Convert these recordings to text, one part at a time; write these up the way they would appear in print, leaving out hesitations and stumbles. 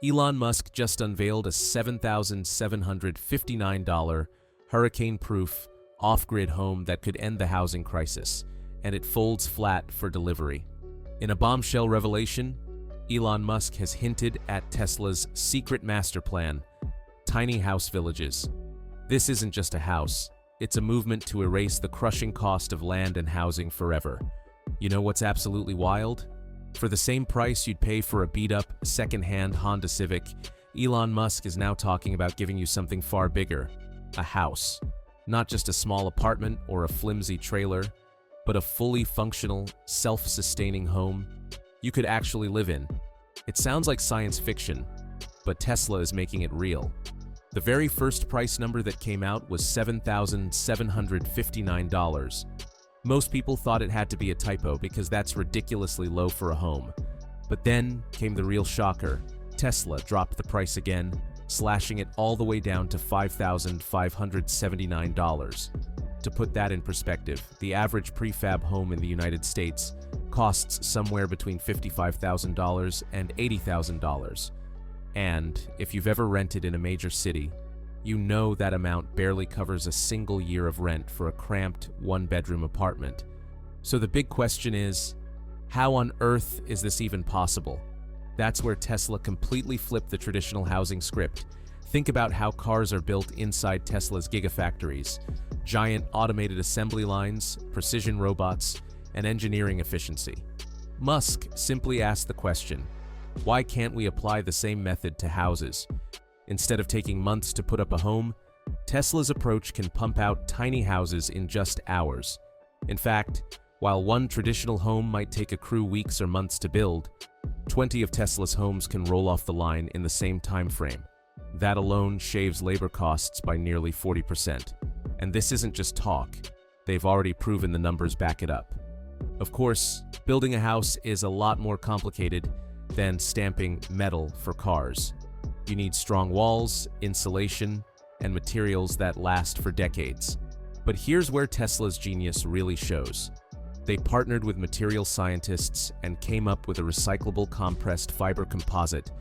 Elon Musk just unveiled a $7,759 hurricane-proof, off-grid home that could end the housing crisis, and it folds flat for delivery. In a bombshell revelation, Elon Musk has hinted at Tesla's secret master plan, tiny house villages. This isn't just a house, it's a movement to erase the crushing cost of land and housing forever. You know what's absolutely wild? For the same price you'd pay for a beat-up, second-hand Honda Civic, Elon Musk is now talking about giving you something far bigger, a house. Not just a small apartment or a flimsy trailer, but a fully functional, self-sustaining home you could actually live in. It sounds like science fiction, but Tesla is making it real. The very first price number that came out was $7,759. Most people thought it had to be a typo because that's ridiculously low for a home. But then came the real shocker. Tesla dropped the price again, slashing it all the way down to $5,579. To put that in perspective, the average prefab home in the United States costs somewhere between $55,000 and $80,000. And if you've ever rented in a major city, you know that amount barely covers a single year of rent for a cramped, one-bedroom apartment. So the big question is, how on earth is this even possible? That's where Tesla completely flipped the traditional housing script. Think about how cars are built inside Tesla's gigafactories. Giant automated assembly lines, precision robots, and engineering efficiency. Musk simply asked the question, why can't we apply the same method to houses? Instead of taking months to put up a home, Tesla's approach can pump out tiny houses in just hours. In fact, while one traditional home might take a crew weeks or months to build, 20 of Tesla's homes can roll off the line in the same time frame. That alone shaves labor costs by nearly 40%. And this isn't just talk. They've already proven the numbers back it up. Of course, building a house is a lot more complicated than stamping metal for cars. You need strong walls, insulation, and materials that last for decades. But here's where Tesla's genius really shows. They partnered with material scientists and came up with a recyclable compressed fiber composite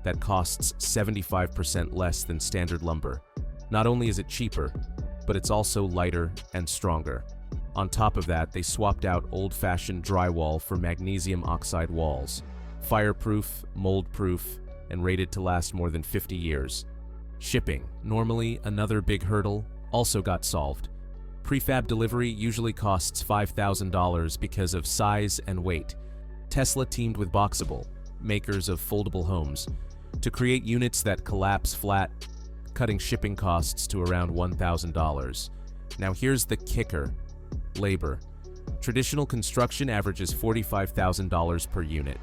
that costs 75% less than standard lumber. Not only is it cheaper, but it's also lighter and stronger. On top of that, they swapped out old-fashioned drywall for magnesium oxide walls, fireproof, mold-proof, and rated to last more than 50 years. Shipping, normally another big hurdle, also got solved. Prefab delivery usually costs $5,000 because of size and weight. Tesla teamed with Boxable, makers of foldable homes, to create units that collapse flat, cutting shipping costs to around $1,000. Now here's the kicker: labor. Traditional construction averages $45,000 per unit.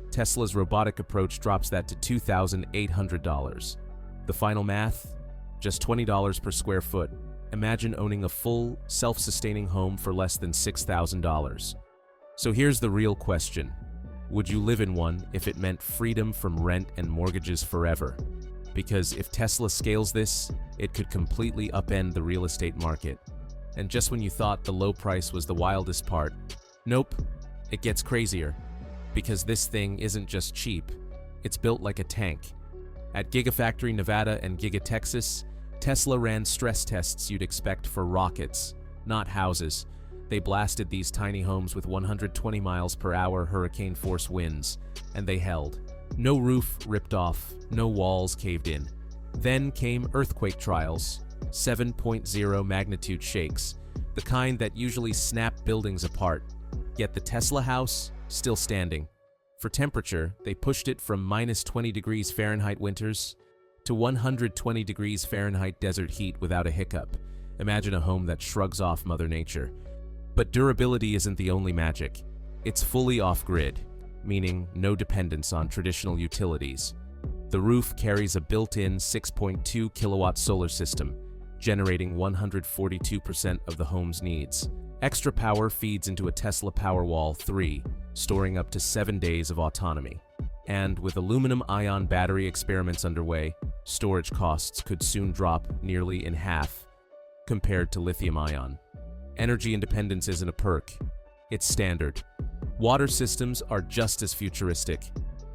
Tesla's robotic approach drops that to $2,800. The final math? Just $20 per square foot. Imagine owning a full, self-sustaining home for less than $6,000. So here's the real question. Would you live in one if it meant freedom from rent and mortgages forever? Because if Tesla scales this, it could completely upend the real estate market. And just when you thought the low price was the wildest part, nope, it gets crazier. Because this thing isn't just cheap, it's built like a tank. At Gigafactory Nevada and Giga Texas, Tesla ran stress tests you'd expect for rockets, not houses. They blasted these tiny homes with 120 miles per hour hurricane-force winds, and they held. No roof ripped off, no walls caved in. Then came earthquake trials, 7.0 magnitude shakes, the kind that usually snap buildings apart. Yet the Tesla house, still standing. For temperature, they pushed it from minus 20 degrees Fahrenheit winters to 120 degrees Fahrenheit desert heat without a hiccup. Imagine a home that shrugs off Mother Nature. But durability isn't the only magic. It's fully off-grid, meaning no dependence on traditional utilities. The roof carries a built-in 6.2 kilowatt solar system, generating 142% of the home's needs. Extra power feeds into a Tesla Powerwall 3, storing up to 7 days of autonomy. And with aluminum-ion battery experiments underway, storage costs could soon drop nearly in half compared to lithium-ion. Energy independence isn't a perk, it's standard. Water systems are just as futuristic.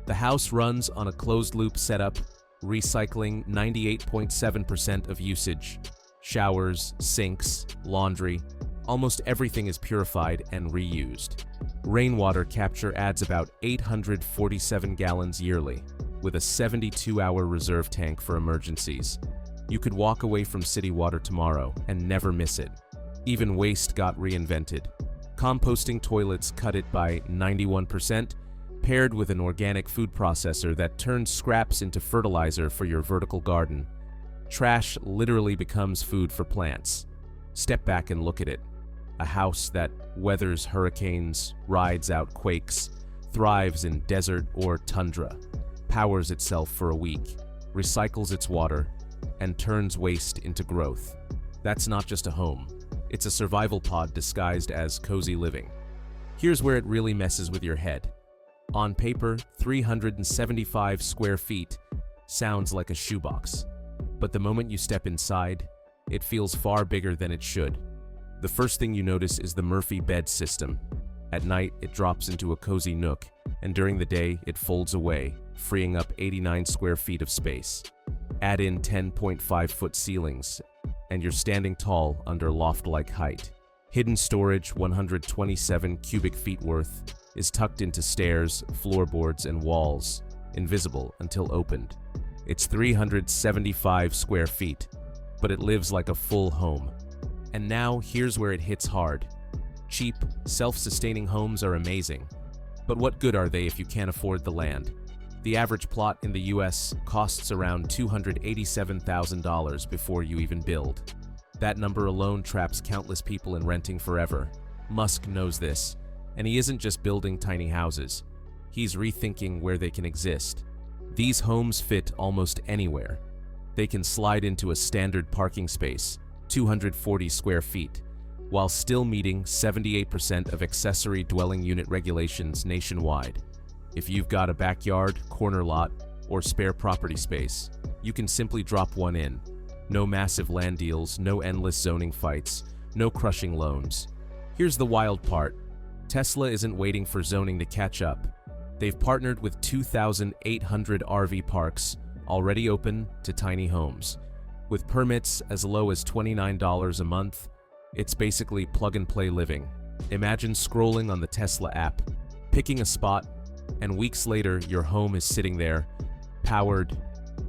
The The house runs on a closed-loop setup, recycling 98.7% of usage. Showers, sinks, laundry, almost everything is purified and reused. Rainwater capture adds about 847 gallons yearly, with a 72-hour reserve tank for emergencies. You could walk away from city water tomorrow and never miss it. Even waste got reinvented. Composting toilets cut it by 91%, paired with an organic food processor that turns scraps into fertilizer for your vertical garden. Trash literally becomes food for plants. Step back and look at it. A house that weathers hurricanes, rides out quakes, thrives in desert or tundra, powers itself for a week, recycles its water, and turns waste into growth. That's not just a home. It's a survival pod disguised as cozy living. Here's where it really messes with your head. On paper, 375 square feet sounds like a shoebox. But the moment you step inside, it feels far bigger than it should. The first thing you notice is the Murphy bed system. At night, it drops into a cozy nook, and during the day, it folds away, freeing up 89 square feet of space. Add in 10.5-foot ceilings, and you're standing tall under loft-like height. Hidden storage, 127 cubic feet worth, is tucked into stairs, floorboards, and walls, invisible until opened. It's 375 square feet, but it lives like a full home. And now, here's where it hits hard. Cheap, self-sustaining homes are amazing, but what good are they if you can't afford the land? The average plot in the US costs around $287,000 before you even build. That number alone traps countless people in renting forever. Musk knows this, and he isn't just building tiny houses. He's rethinking where they can exist. These homes fit almost anywhere. They can slide into a standard parking space, 240 square feet, while still meeting 78% of accessory dwelling unit regulations nationwide. If you've got a backyard, corner lot, or spare property space, you can simply drop one in. No massive land deals, no endless zoning fights, no crushing loans. Here's the wild part. Tesla isn't waiting for zoning to catch up. They've partnered with 2,800 RV parks already open to tiny homes. With permits as low as $29 a month, it's basically plug-and-play living. Imagine scrolling on the Tesla app, picking a spot, and weeks later your home is sitting there, powered,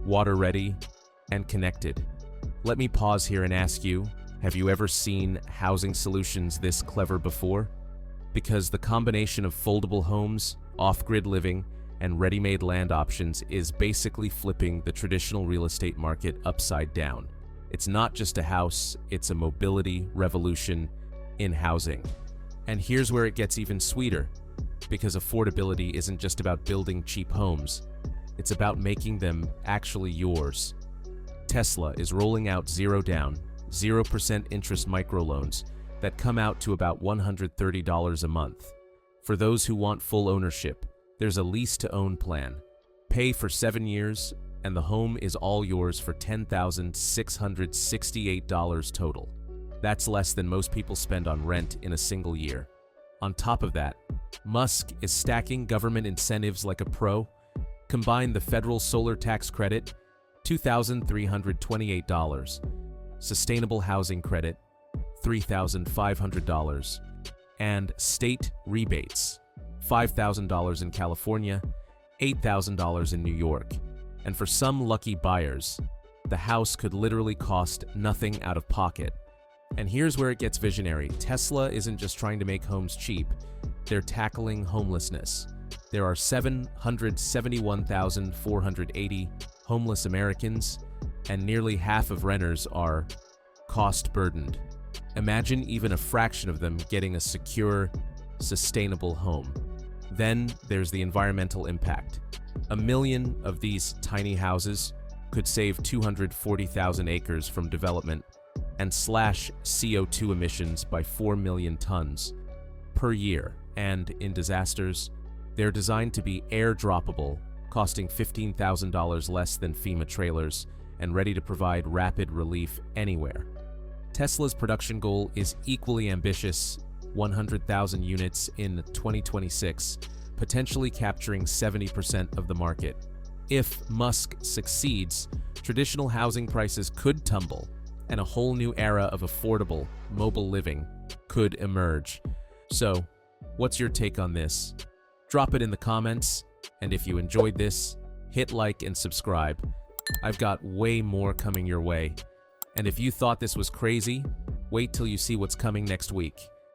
water-ready, and connected. Let me pause here and ask you, have you ever seen housing solutions this clever before? Because the combination of foldable homes, off-grid living, and ready-made land options is basically flipping the traditional real estate market upside down. It's not just a house, it's a mobility revolution in housing. And here's where it gets even sweeter, because affordability isn't just about building cheap homes, it's about making them actually yours. Tesla is rolling out zero-down, 0% interest microloans that come out to about $130 a month. For those who want full ownership, there's a lease-to-own plan. Pay for 7 years, and the home is all yours for $10,668 total. That's less than most people spend on rent in a single year. On top of that, Musk is stacking government incentives like a pro. Combine the federal solar tax credit, $2,328, sustainable housing credit, $3,500, and state rebates, $5,000 in California, $8,000 in New York. And for some lucky buyers, the house could literally cost nothing out of pocket. And here's where it gets visionary. Tesla isn't just trying to make homes cheap, they're tackling homelessness. There are 771,480 homeless Americans, and nearly half of renters are cost-burdened. Imagine even a fraction of them getting a secure, sustainable home. Then there's the environmental impact. 1 million of these tiny houses could save 240,000 acres from development and slash CO2 emissions by 4 million tons per year. And in disasters, they're designed to be air-droppable, costing $15,000 less than FEMA trailers and ready to provide rapid relief anywhere. Tesla's production goal is equally ambitious, 100,000 units in 2026, potentially capturing 70% of the market. If Musk succeeds, traditional housing prices could tumble, and a whole new era of affordable, mobile living could emerge. So, what's your take on this? Drop it in the comments, and if you enjoyed this, hit like and subscribe. I've got way more coming your way. And if you thought this was crazy, wait till you see what's coming next week.